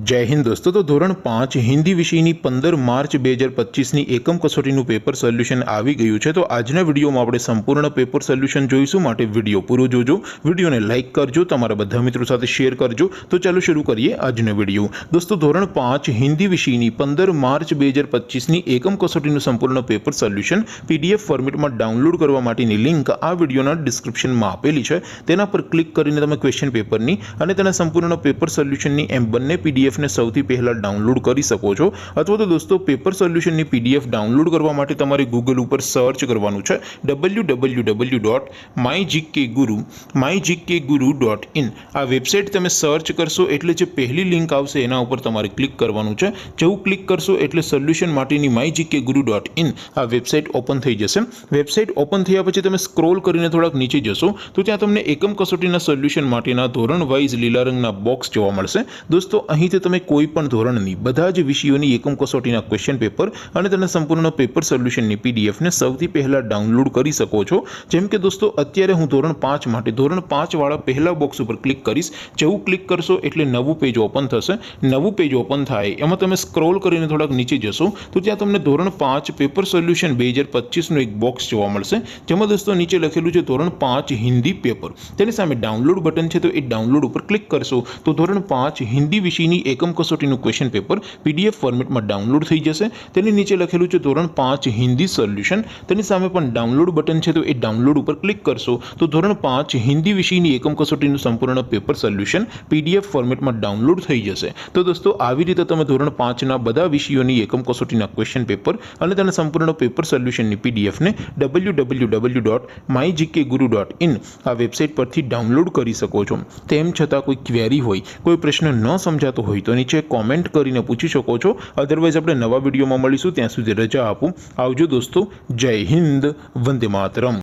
जय हिंद दोस्तों। तो धोरण 5 हिंदी विषयની 15 માર્ચ 2025ની એકમ કસોટીનું પેપર સોલ્યુશન આવી ગયું છે। તો આજના વિડીયોમાં આપણે સંપૂર્ણ પેપર સોલ્યુશન જોઈશું, માટે વિડીયો પૂરો જોજો, વિડીયોને લાઇક કરજો, તમારા બધા મિત્રો સાથે શેર કરજો। તો ચાલો શરૂ કરીએ આજનો વિડીયો। દોસ્તો ધોરણ 5 હિન્દી વિષયની 15 માર્ચ 2025ની એકમ કસોટીનું સંપૂર્ણ પેપર સોલ્યુશન પીડીએફ ફોર્મેટમાં ડાઉનલોડ કરવા માટેની લિંક આ વિડીયોના ડિસ્ક્રિપ્શનમાં આપેલી છે। તેના પર ક્લિક કરીને તમે ક્વેશ્ચન પેપરની અને તેના સંપૂર્ણ પેપર સોલ્યુશનની એમ બંને પીડીએફ ने સૌથી પહેલા ડાઉનલોડ કરી શકો છો। અથવા તો દોસ્તો પેપર સોલ્યુશનની પીડીએફ ડાઉનલોડ કરવા માટે તમારે ગૂગલ ઉપર સર્ચ કરવાનું છે www.mygkguru.in। આ વેબસાઇટ તમે સર્ચ કરશો એટલે જે પહેલી લિંક આવશે એના ઉપર તમારે ક્લિક કરવાનું છે। જેવું ક્લિક કરશો એટલે સોલ્યુશન માટેની mygkguru.in આ વેબસાઇટ ઓપન થઈ જશે। વેબસાઇટ ઓપન થયા પછી તમે સ્ક્રોલ કરીને થોડાક નીચે જશો તો ત્યાં તમને એકમ કસોટીના સોલ્યુશન માટેના ધોરણ વાઇઝ લીલા રંગના બોક્સ જોવા મળશે। દોસ્તો અહીં તમે કોઈ પણ ધોરણની બધા જ વિષયોની એકમ કસોટીના ક્વેશ્ચન પેપર અને તેના સંપૂર્ણ પેપર સોલ્યુશનની પીડીએફ ને સૌથી પહેલા ડાઉનલોડ કરી શકો છો। જેમ કે દોસ્તો અત્યારે હું ધોરણ 5 માટે ધોરણ 5 વાળા પહેલા બોક્સ ઉપર ક્લિક કરીશ। જેવું ક્લિક કરશો એટલે નવું પેજ ઓપન થશે। નવું પેજ ઓપન થાય એમાં તમે સ્ક્રોલ કરીને થોડાક નીચે જશો તો ત્યાં તમને ધોરણ 5 પેપર સોલ્યુશન 2025નું એક બોક્સ જોવા મળશે, જેમાં દોસ્તો નીચે લખેલું છે ધોરણ 5 હિન્દી પેપર। તેની સામે ડાઉનલોડ બટન છે, તો એ ડાઉનલોડ ઉપર ક્લિક કરશો તો ધોરણ 5 હિન્દી વિષયની એકમ કસોટીનું ક્વેશ્ચન પેપર પીડીએફ ફોર્મેટમાં ડાઉનલોડ થઈ જશે। તેની નીચે લખેલું છે ધોરણ 5 હિન્દી સોલ્યુશન, તેની સામે પણ ડાઉનલોડ બટન છે, તો એ ડાઉનલોડ ઉપર ક્લિક કરશો તો ધોરણ 5 હિન્દી વિષયની એકમ કસોટીનું સંપૂર્ણ પેપર સોલ્યુશન પીડીએફ ફોર્મેટમાં ડાઉનલોડ થઈ જશે। તો દોસ્તો આવી રીતે તમે ધોરણ 5ના બધા વિષયોની એકમ કસોટીના ક્વેશ્ચન પેપર અને તેના સંપૂર્ણ પેપર સોલ્યુશનની પીડીએફને www.mygkguru.in આ વેબસાઇટ પરથી ડાઉનલોડ કરી શકો છો। તેમ છતાં કોઈ ક્વેરી હોય, કોઈ પ્રશ્ન ન સમજાતો હોય તો નીચે કોમેન્ટ કરીને પૂછી શકો છો। અધરવાઇઝ આપણે નવા વિડીયોમાં મળીશું, ત્યાં સુધી રજા આપું। આવજો દોસ્તો, જય હિન્દ, વંદે માતરમ।